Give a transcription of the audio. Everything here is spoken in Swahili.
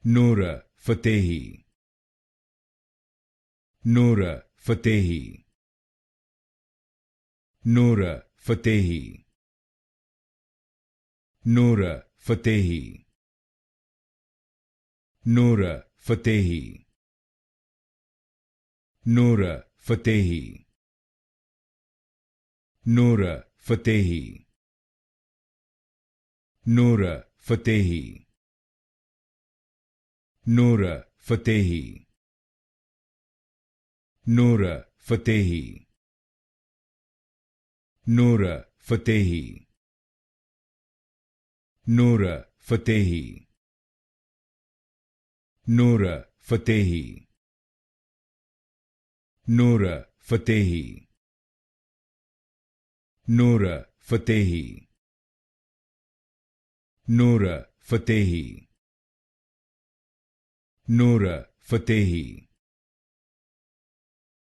Nora Fatehi, Nora Fatehi, Nora Fatehi, Nora Fatehi, Nora Fatehi, Nora Fatehi, Nora Fatehi, Nora Fatehi, Nora Fatehi, Nora Fatehi, Nora Fatehi, Nora Fatehi, Nora Fatehi, Nora Fatehi, Nora Fatehi, Nora Fatehi, Nora Fatehi,